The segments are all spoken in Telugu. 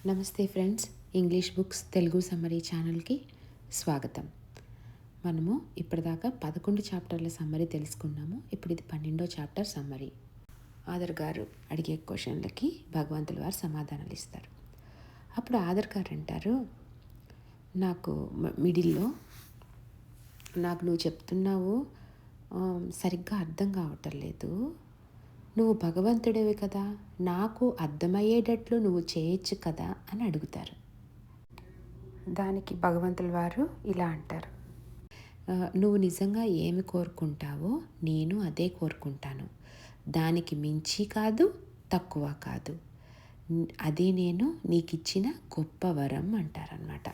నమస్తే friends, English books Telugu summary ఛానల్కి స్వాగతం. మనము ఇప్పటిదాకా 11 చాప్టర్ల సమ్మరీ తెలుసుకున్నాము. ఇప్పుడు ఇది 12వ చాప్టర్ సమ్మరీ. ఆదర్ గారు అడిగే క్వశ్చన్లకి భగవంతుల వారు సమాధానాలు ఇస్తారు. అప్పుడు ఆదర్ గారు అంటారు, నాకు మిడిల్లో నాకు నువ్వు చెప్తున్నావు సరిగ్గా అర్థం కావటం లేదు. నువ్వు భగవంతుడివి కదా, నాకు అర్థమయ్యేటట్లు నువ్వు చేయొచ్చు కదా అని అడుగుతారు. దానికి భగవంతుల వారు ఇలా అంటారు, నువ్వు నిజంగా ఏమి కోరుకుంటావో నేను అదే కోరుకుంటాను. దానికి మించి కాదు, తక్కువ కాదు. అదే నేను నీకు ఇచ్చిన గొప్ప వరం అంటారనమాట.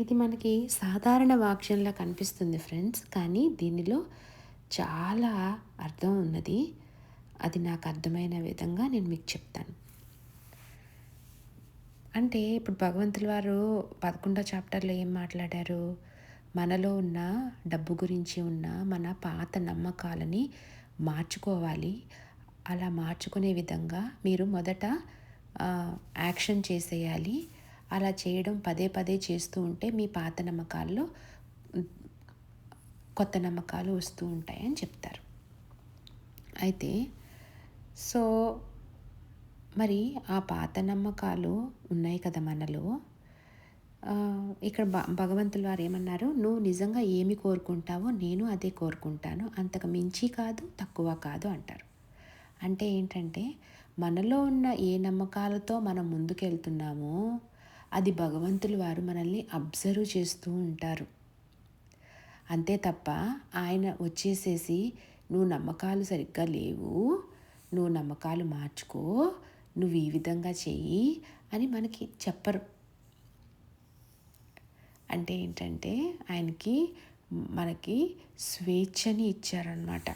ఇది మనకి సాధారణ వాక్యంలా కనిపిస్తుంది ఫ్రెండ్స్, కానీ దీనిలో చాలా అర్థం ఉన్నది. అది నాకు అర్థమైన విధంగా నేను మీకు చెప్తాను. అంటే ఇప్పుడు భగవంతుల వారు 11వ చాప్టర్లో ఏం మాట్లాడారు? మనలో ఉన్న డబ్బు గురించి ఉన్న మన పాత నమ్మకాలని మార్చుకోవాలి. అలా మార్చుకునే విధంగా మీరు మొదట యాక్షన్ చేసేయాలి. అలా చేయడం పదే పదే చేస్తూ ఉంటే మీ పాత నమ్మకాల్లో కొత్త నమ్మకాలు వస్తూ ఉంటాయని చెప్తారు. అయితే మరి ఆ పాత నమ్మకాలు ఉన్నాయి కదా మనలో. ఇక్కడ భగవంతుల వారు ఏమన్నారు? నువ్వు నిజంగా ఏమి కోరుకుంటావో నేను అదే కోరుకుంటాను, అంతకు మించి కాదు, తక్కువ కాదు అంటారు. అంటే ఏంటంటే మనలో ఉన్న ఏ నమ్మకాలతో మనం ముందుకెళ్తున్నామో అది భగవంతుల వారు మనల్ని అబ్జర్వ్ చేస్తూ ఉంటారు. అంతే తప్ప ఆయన వచ్చేసేసి నువ్వు నమ్మకాలు సరిగ్గా లేవు, నువ్వు నమ్మకాలు మార్చుకో, నువ్వు ఈ విధంగా చెయ్యి అని మనకి చెప్పరు. అంటే ఏంటంటే మనకి స్వేచ్ఛని ఇచ్చారనమాట.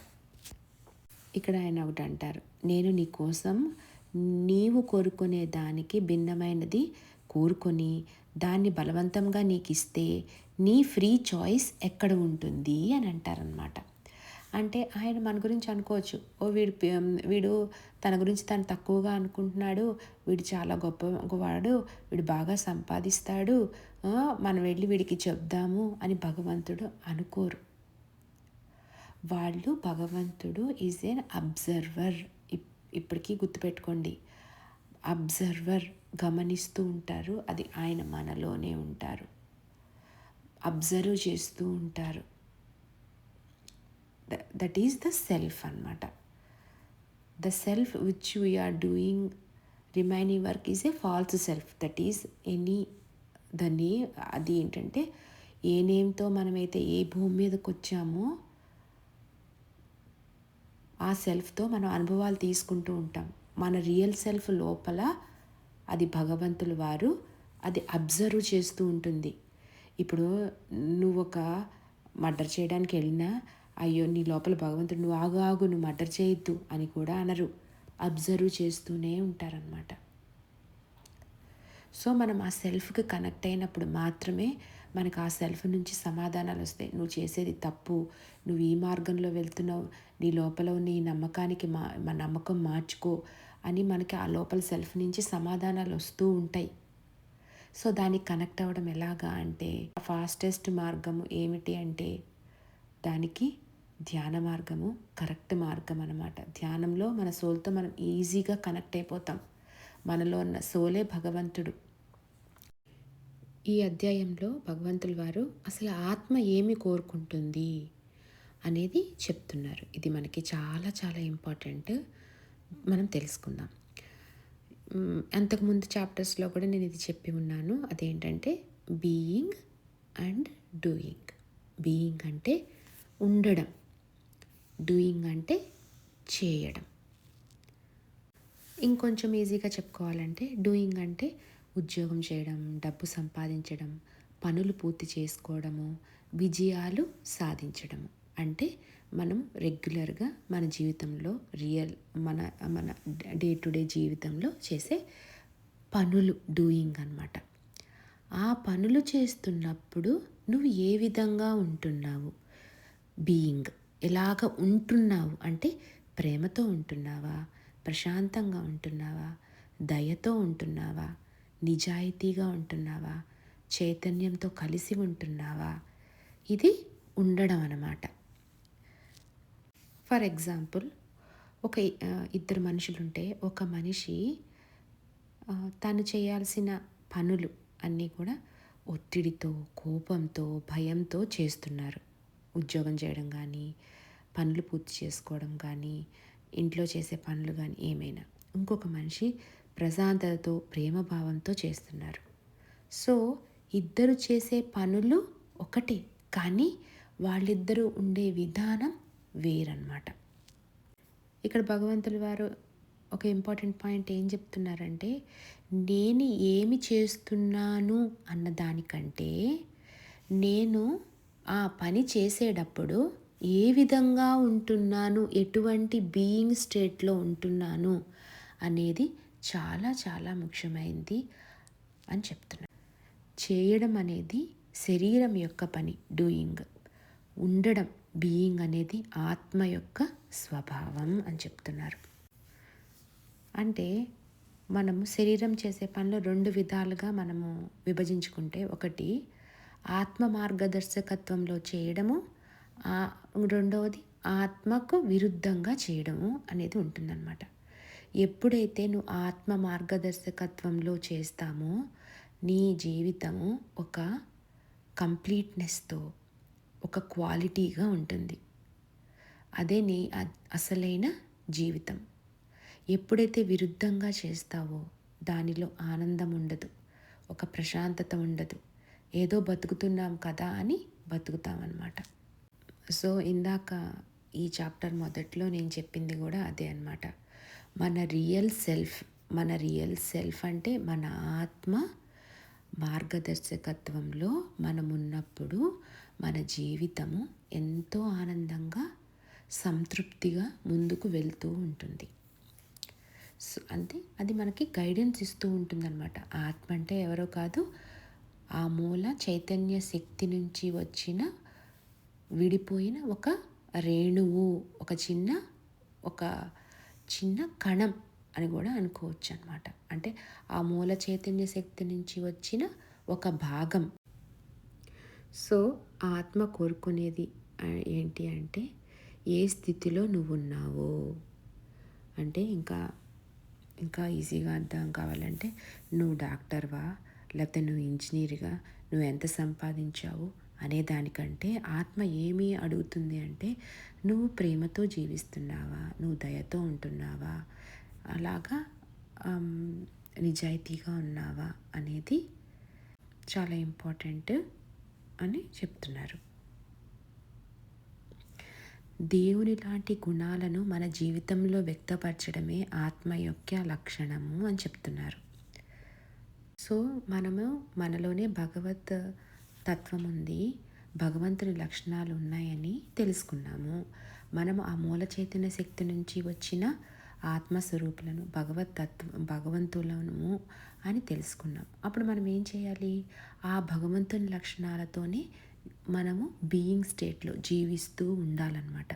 ఇక్కడ ఆయన ఒకటి అంటారు, నేను నీ కోసం నీవు కోరుకునే దానికి భిన్నమైనది కోరుకొని దాన్ని బలవంతంగా నీకు ఇస్తే నీ ఫ్రీ చాయిస్ ఎక్కడ ఉంటుంది అని అంటారనమాట. అంటే ఆయన మన గురించి అనుకోవచ్చు, వీడు తన గురించి తను తక్కువగా అనుకుంటున్నాడు, వీడు చాలా గొప్పవాడు, వీడు బాగా సంపాదిస్తాడు, మనం వెళ్ళి వీడికి చెప్దాము అని భగవంతుడు అనుకోరు. భగవంతుడు ఈజ్ ఎన్ అబ్జర్వర్. ఇప్పటికీ గుర్తుపెట్టుకోండి, అబ్జర్వర్, గమనిస్తూ ఉంటారు. అది ఆయన మనలోనే ఉంటారు, అబ్జర్వ్ చేస్తూ ఉంటారు. దట్ ఈస్ ద సెల్ఫ్ అన్నమాట. The self which we are doing remaining work is a false self. That is అది ఏంటంటే ఏ నేమ్తో మనమైతే ఏ భూమి మీదకి వచ్చామో ఆ సెల్ఫ్తో మనం అనుభవాలు తీసుకుంటూ ఉంటాం. మన రియల్ సెల్ఫ్ లోపల అది భగవంతుల వారు అది అబ్జర్వ్ చేస్తూ ఉంటుంది. ఇప్పుడు నువ్వు ఒక మర్డర్ చేయడానికి వెళ్ళినా, అయ్యో నీ లోపల భగవంతుడు నువ్వు ఆగు నువ్వు మర్డర్ చేయొద్దు అని కూడా అనరు, అబ్జర్వ్ చేస్తూనే ఉంటారనమాట. సో మనం ఆ సెల్ఫ్కి కనెక్ట్ అయినప్పుడు మాత్రమే మనకు ఆ సెల్ఫ్ నుంచి సమాధానాలు వస్తాయి. నువ్వు చేసేది తప్పు, నువ్వు ఈ మార్గంలో వెళ్తున్నావు, నీ లోపల ఉన్న ఈ నమ్మకానికి నమ్మకం మార్చుకో అని మనకి ఆ లోపల సెల్ఫ్ నుంచి సమాధానాలు వస్తూ ఉంటాయి. సో దానికి కనెక్ట్ అవ్వడం ఎలాగా అంటే ఫాస్టెస్ట్ మార్గము ఏమిటి అంటే దానికి ధ్యాన మార్గము కరెక్ట్ మార్గం అన్నమాట. ధ్యానంలో మన సోల్తో మనం ఈజీగా కనెక్ట్ అయిపోతాం. మనలో ఉన్న సోలే భగవంతుడు. ఈ అధ్యాయంలో భగవంతుల వారు అసలు ఆత్మ ఏమి కోరుకుంటుంది అనేది చెప్తున్నారు. ఇది మనకి చాలా చాలా ఇంపార్టెంట్, మనం తెలుసుకుందాం. అంతకుముందు చాప్టర్స్లో కూడా నేను ఇది చెప్పి ఉన్నాను. అదేంటంటే బీయింగ్ అండ్ డూయింగ్. బీయింగ్ అంటే ఉండడం, డూయింగ్ అంటే చేయడం. ఇంకొంచెం ఈజీగా చెప్పుకోవాలంటే డూయింగ్ అంటే ఉద్యోగం చేయడం, డబ్బు సంపాదించడం, పనులు పూర్తి చేసుకోవడము, విజయాలు సాధించడము. అంటే మనం రెగ్యులర్గా మన జీవితంలో మన డే టు డే జీవితంలో చేసే పనులు డూయింగ్ అన్నమాట. ఆ పనులు చేస్తున్నప్పుడు నువ్వు ఏ విధంగా ఉంటున్నావు, బీయింగ్ ఎలాగ ఉంటున్నావు అంటే ప్రేమతో ఉంటున్నావా, ప్రశాంతంగా ఉంటున్నావా, దయతో ఉంటున్నావా, నిజాయితీగా ఉంటున్నావా, చైతన్యంతో కలిసి ఉంటున్నావా, ఇది ఉండడం అన్నమాట. ఫర్ ఎగ్జాంపుల్, ఒక ఇద్దరు మనుషులుంటే ఒక మనిషి తను చేయాల్సిన పనులు అన్నీ కూడా ఒత్తిడితో, కోపంతో, భయంతో చేస్తున్నారు. ఉద్యోగం చేయడం కానీ, పనులు పూర్తి చేసుకోవడం కానీ, ఇంట్లో చేసే పనులు కానీ ఏమైనా. ఇంకొక మనిషి ప్రశాంతతతో, ప్రేమభావంతో చేస్తున్నారు. సో ఇద్దరు చేసే పనులు ఒకటే, కానీ వాళ్ళిద్దరూ ఉండే విధానం వేరన్నమాట. ఇక్కడ భగవంతుల వారు ఒక ఇంపార్టెంట్ పాయింట్ ఏం చెప్తున్నారంటే, నేను ఏమి చేస్తున్నాను అన్న దానికంటే నేను ఆ పని చేసేటప్పుడు ఏ విధంగా ఉంటున్నాను, ఎటువంటి బీయింగ్ స్టేట్లో ఉంటున్నాను అనేది చాలా చాలా ముఖ్యమైనది అని చెప్తున్నాను. చేయడం అనేది శరీరం యొక్క పని, డూయింగ్. ఉండడం, బీయింగ్ అనేది ఆత్మ యొక్క స్వభావం అని చెప్తున్నారు. అంటే మనము శరీరం చేసే పనులు 2 విధాలుగా మనము విభజించుకుంటే, ఒకటి ఆత్మ మార్గదర్శకత్వంలో చేయడము, రెండవది ఆత్మకు విరుద్ధంగా చేయడము అనేది ఉంటుందన్నమాట. ఎప్పుడైతే నువ్వు ఆత్మ మార్గదర్శకత్వంలో చేస్తామో నీ జీవితము ఒక కంప్లీట్నెస్తో, ఒక క్వాలిటీగా ఉంటుంది. అదే నీ అసలైన జీవితం. ఎప్పుడైతే విరుద్ధంగా చేస్తావో దానిలో ఆనందం ఉండదు, ఒక ప్రశాంతత ఉండదు. ఏదో బతుకుతున్నాం కదా అని బతుకుతామన్నమాట. సో ఇందాక ఈ చాప్టర్ మొదట్లో నేను చెప్పింది కూడా అదే అన్నమాట. మన రియల్ సెల్ఫ్ అంటే మన ఆత్మ మార్గదర్శకత్వంలో మనమున్నప్పుడు మన జీవితము ఎంతో ఆనందంగా, సంతృప్తిగా ముందుకు వెళ్తూ ఉంటుంది. సో అంటే అది మనకి గైడెన్స్ ఇస్తూ ఉంటుందన్నమాట. ఆత్మ అంటే ఎవరో కాదు, ఆ మూల చైతన్య శక్తి నుంచి వచ్చిన విడిపోయిన ఒక రేణువు, ఒక చిన్న కణం అని కూడా అనుకోవచ్చు అన్నమాట. అంటే ఆ మూల చైతన్య శక్తి నుంచి వచ్చిన ఒక భాగం. సో ఆత్మ కోరుకునేది ఏంటి అంటే, ఏ స్థితిలో నువ్వున్నావో అంటే ఇంకా ఈజీగా అర్థం కావాలంటే, నువ్వు డాక్టర్వా లేకపోతే నువ్వు ఇంజనీర్గా, నువ్వు ఎంత సంపాదించావు అనే దానికంటే ఆత్మ ఏమి అడుగుతుంది అంటే, నువ్వు ప్రేమతో జీవిస్తున్నావా, నువ్వు దయతో ఉంటున్నావా, అలాగా నిజాయితీగా ఉన్నావా అనేది చాలా ఇంపార్టెంట్ అని చెప్తున్నారు. దేవుని లాంటి గుణాలను మన జీవితంలో వ్యక్తపరచడమే ఆత్మ యొక్క లక్షణము అని చెప్తున్నారు. సో మనలోనే భగవత్ తత్వం ఉంది, భగవంతుని లక్షణాలు ఉన్నాయని తెలుసుకున్నాము. మనము ఆ మూల చైతన్య శక్తి నుంచి వచ్చిన ఆత్మస్వరూపులను, భగవంతులను అని తెలుసుకున్నాం. అప్పుడు మనం ఏం చేయాలి? ఆ భగవంతుని లక్షణాలతోనే మనము బీయింగ్ స్టేట్లో జీవిస్తూ ఉండాలన్నమాట.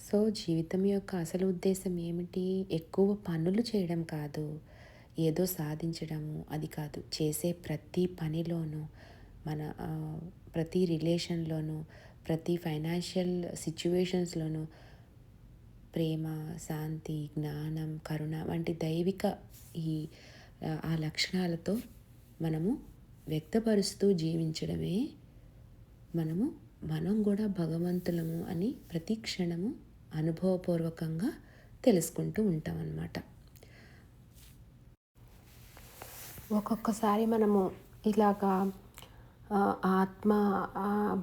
సో జీవితం యొక్క అసలు ఉద్దేశం ఏమిటి? ఎక్కువ పనులు చేయడం కాదు, ఏదో సాధించడము అది కాదు. చేసే ప్రతి పనిలోనూ, మన ప్రతి రిలేషన్లోనూ, ప్రతి ఫైనాన్షియల్ సిచ్యువేషన్స్లోనూ ప్రేమ, శాంతి, జ్ఞానం, కరుణ వంటి దైవిక ఆ లక్షణాలతో మనము వ్యక్తపరుస్తూ జీవించడమే మనం కూడా భగవంతులము అని ప్రతి క్షణము అనుభవపూర్వకంగా తెలుసుకుంటూ ఉంటాం అన్నమాట. ఒక్కొక్కసారి మనము ఇలాగా ఆత్మ,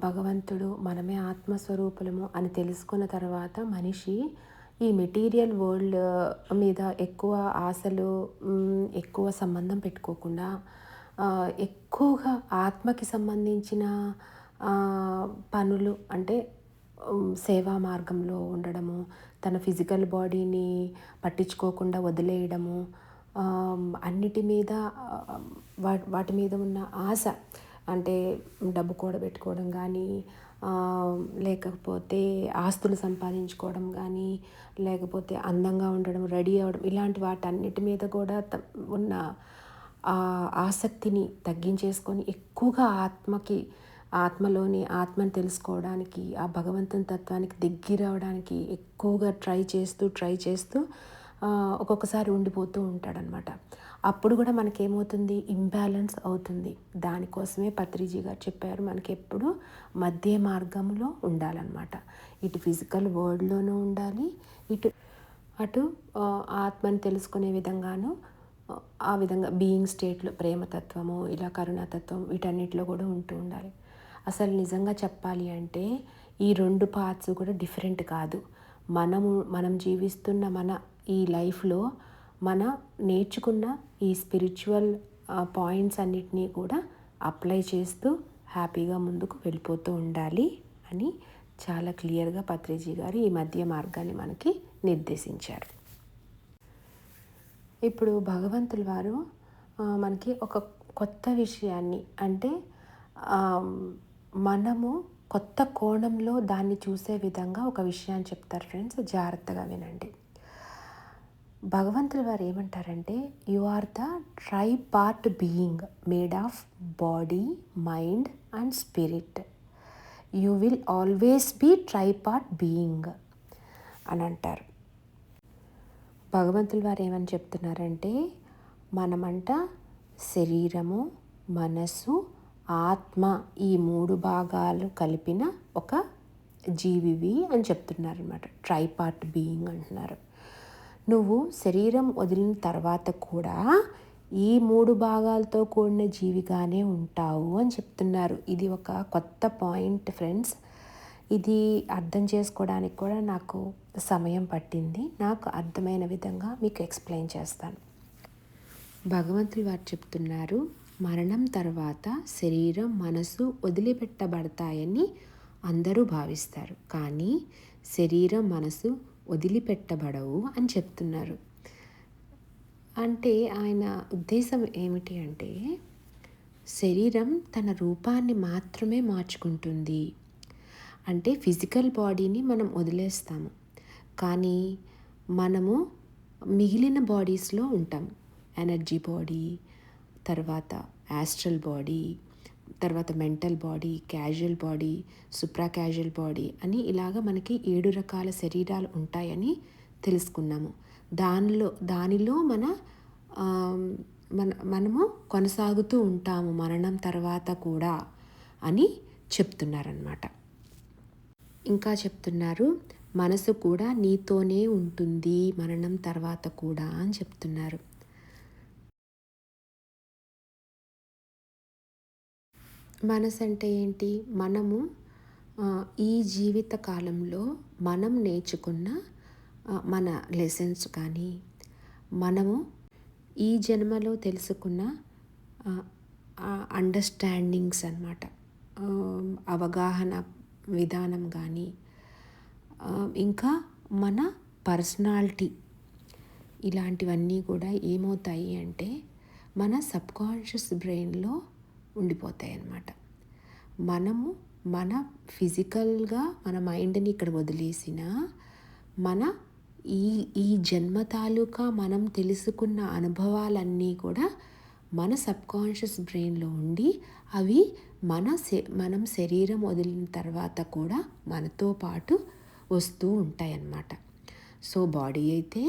భగవంతుడు, మనమే ఆత్మస్వరూపులము అని తెలుసుకున్న తర్వాత మనిషి ఈ మెటీరియల్ వరల్డ్ మీద ఎక్కువ ఆశలు, ఎక్కువ సంబంధం పెట్టుకోకుండా ఎక్కువగా ఆత్మకి సంబంధించిన పనులు అంటే సేవా మార్గంలో ఉండడము, తన ఫిజికల్ బాడీని పట్టించుకోకుండా వదిలేయడము, అన్నిటి మీద వాటి మీద ఉన్న ఆశ అంటే డబ్బు కూడబెట్టుకోవడం కానీ, లేకపోతే ఆస్తులు సంపాదించుకోవడం కానీ, లేకపోతే అందంగా ఉండడం, రెడీ అవ్వడం, ఇలాంటి వాటన్నిటి మీద కూడా ఉన్న ఆసక్తిని తగ్గించేసుకొని ఎక్కువగా ఆత్మని తెలుసుకోవడానికి, ఆ భగవంతుని తత్వానికి దగ్గర అవడానికి ఎక్కువగా ట్రై చేస్తూ ఒక్కొక్కసారి ఉండిపోతూ ఉంటాడనమాట. అప్పుడు కూడా మనకేమవుతుంది, ఇంబ్యాలెన్స్ అవుతుంది. దానికోసమే పత్రిజీ గారు చెప్పారు, మనకి ఎప్పుడు మధ్య మార్గంలో ఉండాలన్నమాట. ఇటు ఫిజికల్ వరల్డ్లోనూ ఉండాలి, అటు ఆత్మని తెలుసుకునే విధంగాను, ఆ విధంగా బీయింగ్ స్టేట్లో ప్రేమతత్వము, ఇలా కరుణాతత్వం, వీటన్నిటిలో కూడా ఉంటూ ఉండాలి. అసలు నిజంగా చెప్పాలి అంటే ఈ 2 పార్ట్స్ కూడా డిఫరెంట్ కాదు. మనం జీవిస్తున్న మన ఈ లైఫ్లో నేర్చుకున్న ఈ స్పిరిచువల్ పాయింట్స్ అన్నిటినీ కూడా అప్లై చేస్తూ హ్యాపీగా ముందుకు వెళ్ళిపోతూ ఉండాలి అని చాలా క్లియర్గా పత్రిజీ గారు ఈ మధ్య మార్గాన్ని మనకి నిర్దేశించారు. ఇప్పుడు భగవంతుల వారు మనకి ఒక కొత్త విషయాన్ని, అంటే మనము కొత్త కోణంలో దాన్ని చూసే విధంగా ఒక విషయాన్ని చెప్తారు ఫ్రెండ్స్, జాగ్రత్తగా వినండి. భగవంతుల వారు ఏమంటారంటే, you are the tripartite being made of body, mind and spirit. You will always be tripartite being అని అంటారు. భగవంతుల వారు ఏమని చెప్తున్నారంటే, మనమంట శరీరము, మనసు, ఆత్మ, ఈ 3 భాగాలు కలిపిన ఒక జీవివి అని చెప్తున్నారు అన్నమాట. ట్రైపార్ట్ బీయింగ్ అంటున్నారు. నువ్వు శరీరం వదిలిన తర్వాత కూడా ఈ 3 భాగాలతో కూడిన జీవిగానే ఉంటావు అని చెప్తున్నారు. ఇది ఒక కొత్త పాయింట్ ఫ్రెండ్స్. ఇది అర్థం చేసుకోవడానికి కూడా నాకు సమయం పట్టింది. నాకు అర్థమైన విధంగా మీకు ఎక్స్ప్లెయిన్ చేస్తాను. భగవంతులు వారు చెప్తున్నారు, మరణం తర్వాత శరీరం, మనసు వదిలిపెట్టబడతాయని అందరూ భావిస్తారు, కానీ శరీరం, మనసు వదిలిపెట్టబడవు అని చెప్తున్నారు. అంటే ఆయన ఉద్దేశం ఏమిటి అంటే, శరీరం తన రూపాన్ని మాత్రమే మార్చుకుంటుంది. అంటే ఫిజికల్ బాడీని మనం వదిలేస్తాము, కానీ మనము మిగిలిన బాడీస్లో ఉంటాం. ఎనర్జీ బాడీ, తర్వాత యాస్ట్రల్ బాడీ, తర్వాత mental body, casual body, supra casual body అని ఇలాగ మనకి 7 రకాల శరీరాలు ఉంటాయని తెలుసుకున్నాము. దానిలో మనము కొనసాగుతూ ఉంటాము మరణం తర్వాత కూడా అని చెప్తున్నారన్నమాట. ఇంకా చెప్తున్నారు, మనసు కూడా నీతోనే ఉంటుంది మరణం తర్వాత కూడా అని చెప్తున్నారు. మనసు అంటే ఏంటి? మనము ఈ జీవిత కాలంలో మనం నేర్చుకున్న మన లెసన్స్ కానీ, మనము ఈ జన్మలో తెలుసుకున్న అండర్స్టాండింగ్స్ అన్నమాట, అవగాహన విధానం కానీ, ఇంకా మన పర్సనాలిటీ, ఇలాంటివన్నీ కూడా ఏమవుతాయి అంటే మన సబ్కాన్షియస్ బ్రెయిన్లో ఉండిపోతాయి అన్నమాట. మనము మన ఫిజికల్గా మన మైండ్ని ఇక్కడ వదిలేసిన మన ఈ జన్మ తాలూకా మనం తెలుసుకున్న అనుభవాలన్నీ కూడా మన సబ్కాన్షియస్ బ్రెయిన్లో ఉండి అవి మనం శరీరం వదిలిన తర్వాత కూడా మనతో పాటు వస్తూ ఉంటాయి అన్నమాట. సో బాడీ అయితే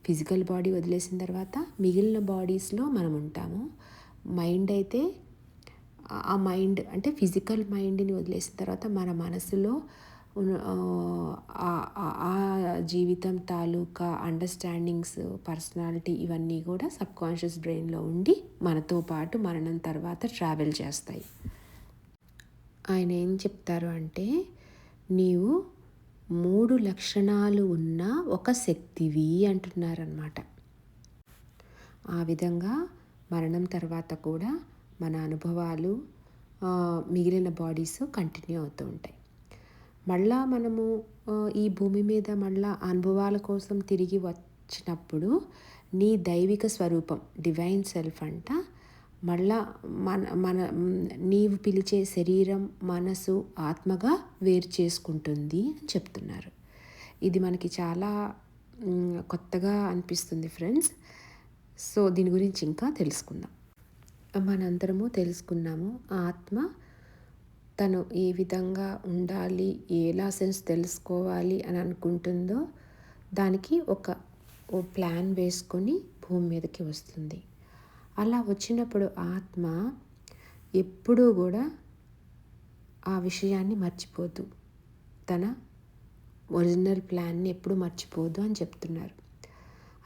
ఫిజికల్ బాడీ వదిలేసిన తర్వాత మిగిలిన బాడీస్లో మనం ఉంటాము. మైండ్ అయితే ఆ మైండ్ అంటే ఫిజికల్ మైండ్ని వదిలేసిన తర్వాత మన మనసులో ఆ జీవితం తాలూకా అండర్స్టాండింగ్స్, పర్సనాలిటీ, ఇవన్నీ కూడా సబ్కాన్షియస్ బ్రెయిన్లో ఉండి మనతో పాటు మరణం తర్వాత ట్రావెల్ చేస్తాయి. ఆయన ఏం చెప్తారు అంటే, నీవు 3 లక్షణాలు ఉన్న ఒక శక్తివి అంటున్నారన్నమాట. ఆ విధంగా మరణం తర్వాత కూడా మన అనుభవాలు మిగిలిన బాడీస్ కంటిన్యూ అవుతూ ఉంటాయి. మళ్ళా మనము ఈ భూమి మీద మళ్ళా అనుభవాల కోసం తిరిగి వచ్చినప్పుడు నీ దైవిక స్వరూపం, డివైన్ సెల్ఫ్ అంట, మళ్ళా నీవు పిలిచే శరీరం, మనసు, ఆత్మగా వేరు చేసుకుంటుంది అని చెప్తున్నారు. ఇది మనకి చాలా కొత్తగా అనిపిస్తుంది ఫ్రెండ్స్. సో దీని గురించి ఇంకా తెలుసుకుందాం. మనందరము తెలుసుకున్నాము, ఆత్మ తను ఏ విధంగా ఉండాలి, ఎలా సెన్స్ తెలుసుకోవాలి అని అనుకుంటుందో దానికి ఓ ప్లాన్ వేసుకొని భూమి మీదకి వస్తుంది. అలా వచ్చినప్పుడు ఆత్మ ఎప్పుడూ కూడా ఆ విషయాన్ని మర్చిపోదు, తన ఒరిజినల్ ప్లాన్ని ఎప్పుడు మర్చిపోదు అని చెప్తున్నారు.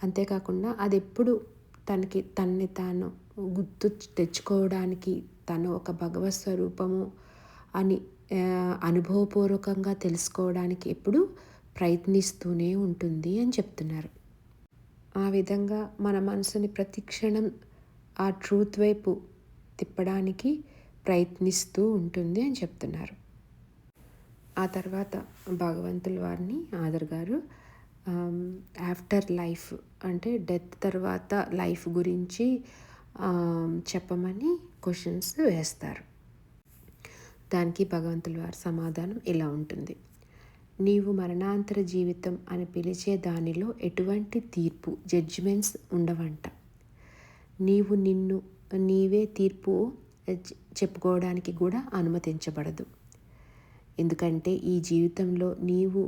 అంతేకాకుండా అది ఎప్పుడు తన్ని తాను గుర్తు తెచ్చుకోవడానికి, తను ఒక భగవత్ స్వరూపము అని అనుభవపూర్వకంగా తెలుసుకోవడానికి ఎప్పుడు ప్రయత్నిస్తూనే ఉంటుంది అని చెప్తున్నారు. ఆ విధంగా మన మనసుని ప్రతి క్షణం ఆ ట్రూత్ వైపు తిప్పడానికి ప్రయత్నిస్తూ ఉంటుంది అని చెప్తున్నారు. ఆ తర్వాత భగవంతుల వారిని ఆదర్ గారు ఆఫ్టర్ లైఫ్ అంటే డెత్ తర్వాత లైఫ్ గురించి చెప్పమని క్వశ్చన్స్ వేస్తారు. దానికి భగవంతుల వారి సమాధానం ఇలా ఉంటుంది: నీవు మరణాంతర జీవితం అని పిలిచే దానిలో ఎటువంటి తీర్పు, జడ్జిమెంట్స్ ఉండవంట. నీవు నిన్ను నీవే తీర్పు చెప్పుకోవడానికి కూడా అనుమతించబడదు. ఎందుకంటే ఈ జీవితంలో నీవు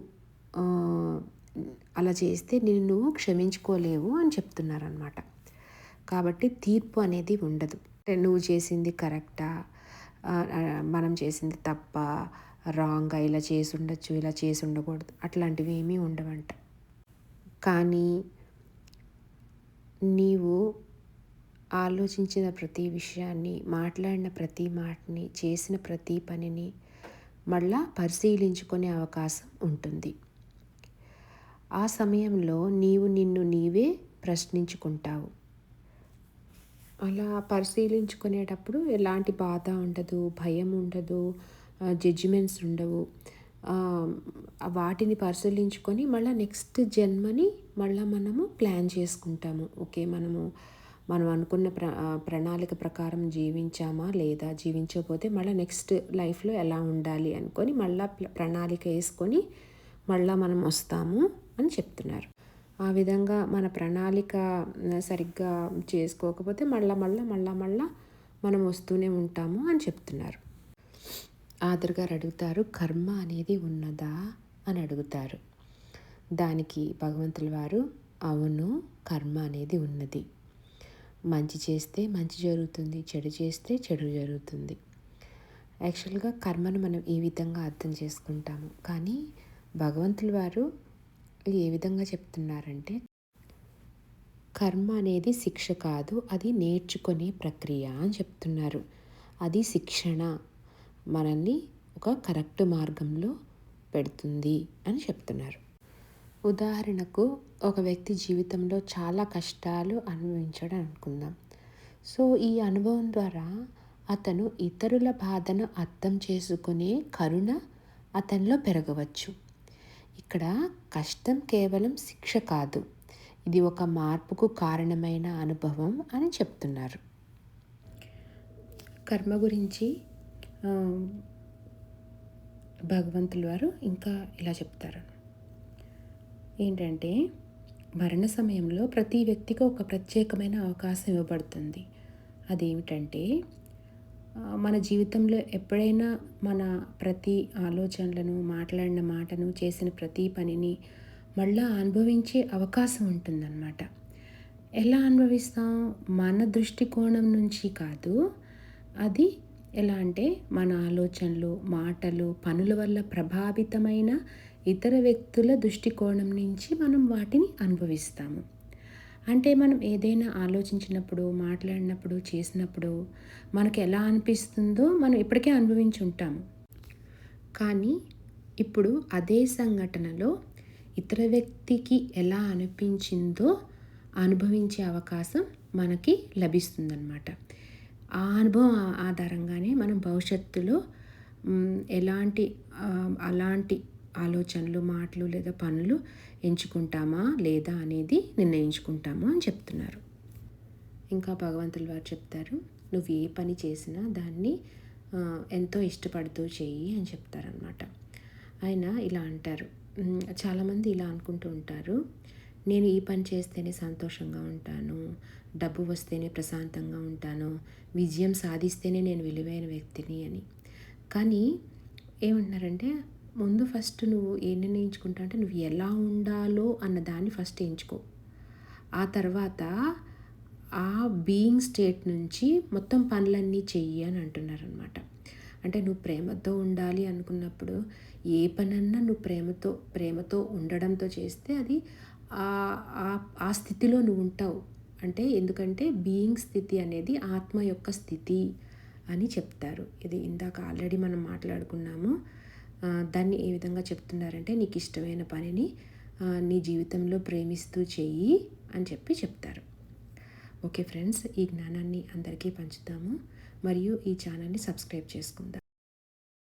అలా చేస్తే నిన్ను క్షమించుకోలేవు అని చెప్తున్నారనమాట. కాబట్టి తీర్పు అనేది ఉండదు. నువ్వు చేసింది కరెక్టా, మనం చేసింది తప్ప, రాంగ్గా, ఇలా చేసి ఉండొచ్చు, ఇలా చేసి ఉండకూడదు, అట్లాంటివి ఏమీ ఉండవంట. కానీ నీవు ఆలోచించిన ప్రతి విషయాన్ని, మాట్లాడిన ప్రతి మాటని, చేసిన ప్రతి పనిని మళ్ళా పరిశీలించుకునే అవకాశం ఉంటుంది. ఆ సమయంలో నీవు నిన్ను నీవే ప్రశ్నించుకుంటావు. అలా పరిశీలించుకునేటప్పుడు ఎలాంటి బాధ ఉండదు, భయం ఉండదు, జడ్జిమెంట్స్ ఉండవు. వాటిని పరిశీలించుకొని మళ్ళీ నెక్స్ట్ జన్మని మళ్ళీ మనము ప్లాన్ చేసుకుంటాము. ఓకే, మనం అనుకున్న ప్రణాళిక ప్రకారం జీవించామా లేదా, జీవించకపోతే మళ్ళీ నెక్స్ట్ లైఫ్లో ఎలా ఉండాలి అనుకొని మళ్ళీ ప్రణాళిక వేసుకొని మళ్ళీ మనం వస్తాము అని చెప్తున్నారు. ఆ విధంగా మన ప్రణాళిక సరిగ్గా చేసుకోకపోతే మళ్ళా మనం వస్తూనే ఉంటాము అని చెప్తున్నారు. ఆదర్ గారు అడుగుతారు, కర్మ అనేది ఉన్నదా అని అడుగుతారు. దానికి భగవంతుల వారు, అవును, కర్మ అనేది ఉన్నది. మంచి చేస్తే మంచి జరుగుతుంది, చెడు చేస్తే చెడు జరుగుతుంది. యాక్చువల్గా కర్మను మనం ఈ విధంగా అర్థం చేసుకుంటాము. కానీ భగవంతుల వారు ఏ విధంగా చెప్తున్నారంటే, కర్మ అనేది శిక్ష కాదు, అది నేర్చుకునే ప్రక్రియ అని చెప్తున్నారు. అది శిక్షణ, మనల్ని ఒక కరెక్ట్ మార్గంలో పెడుతుంది అని చెప్తున్నారు. ఉదాహరణకు ఒక వ్యక్తి జీవితంలో చాలా కష్టాలు అనుభవించాడు అనుకుందాం. సో ఈ అనుభవం ద్వారా అతను ఇతరుల బాధను అర్థం చేసుకునే కరుణ అతనిలో పెరగవచ్చు. ఇక్కడ కష్టం కేవలం శిక్ష కాదు, ఇది ఒక మార్పుకు కారణమైన అనుభవం అని చెప్తున్నారు. కర్మ గురించి భగవంతుల వారు ఇంకా ఇలా చెప్తారు. ఏంటంటే, మరణ సమయంలో ప్రతి వ్యక్తికి ఒక ప్రత్యేకమైన అవకాశం ఇవ్వబడుతుంది. అదేమిటంటే, మన జీవితంలో ఎప్పుడైనా మన ప్రతి ఆలోచనలను, మాట్లాడిన మాటను, చేసిన ప్రతి పనిని మళ్ళా అనుభవించే అవకాశం ఉంటుందన్నమాట. ఎలా అనుభవిస్తాం? మన దృష్టికోణం నుంచి కాదు. అది ఎలా అంటే, మన ఆలోచనలు, మాటలు, పనుల వల్ల ప్రభావితమైన ఇతర వ్యక్తుల దృష్టికోణం నుంచి మనం వాటిని అనుభవిస్తాము. అంటే మనం ఏదైనా ఆలోచించినప్పుడు, మాట్లాడినప్పుడు, చేసినప్పుడు మనకు ఎలా అనిపిస్తుందో మనం ఇప్పటికే అనుభవించి ఉంటాము. కానీ ఇప్పుడు అదే సంఘటనలో ఇతర వ్యక్తికి ఎలా అనిపించిందో అనుభవించే అవకాశం మనకి లభిస్తుందన్నమాట. ఆ అనుభవం ఆధారంగానే మనం భవిష్యత్తులో అలాంటి ఆలోచనలు, మాటలు లేదా పనులు ఎంచుకుంటామా లేదా అనేది నిర్ణయించుకుంటాము అని చెప్తున్నారు. ఇంకా భగవంతుల వారు చెప్తారు, నువ్వు ఏ పని చేసినా దాన్ని ఎంతో ఇష్టపడుతూ చెయ్యి అని చెప్తారనమాట. ఆయన ఇలా అంటారు, చాలామంది ఇలా అనుకుంటూ ఉంటారు, నేను ఈ పని చేస్తేనే సంతోషంగా ఉంటాను, డబ్బు వస్తేనే ప్రశాంతంగా ఉంటాను, విజయం సాధిస్తేనే నేను విలువైన వ్యక్తిని అని. కానీ ఏమంటున్నారంటే, ముందు ఫస్ట్ నువ్వు ఏం నిర్ణయించుకుంటా అంటే నువ్వు ఎలా ఉండాలో అన్న దాన్ని ఫస్ట్ ఎంచుకో. ఆ తర్వాత ఆ బీయింగ్ స్టేట్ నుంచి మొత్తం పనులన్నీ చెయ్యి అని అంటున్నారనమాట. అంటే నువ్వు ప్రేమతో ఉండాలి అనుకున్నప్పుడు ఏ పనన్నా నువ్వు ప్రేమతో ఉండడంతో చేస్తే అది ఆ స్థితిలో నువ్వు ఉంటావు. అంటే ఎందుకంటే బీయింగ్ స్థితి అనేది ఆత్మ యొక్క స్థితి అని చెప్తారు. ఇది ఇందాక ఆల్రెడీ మనం మాట్లాడుకున్నాము. దాన్ని ఏ విధంగా చెప్తున్నారంటే, నీకు ఇష్టమైన పనిని నీ జీవితంలో ప్రేమిస్తూ చెయ్యి అని చెప్తారు. ఓకే ఫ్రెండ్స్, ఈ జ్ఞానాన్ని అందరికీ పంచుతాము. మరియు ఈ ఛానల్ని సబ్స్క్రైబ్ చేసుకుందాం.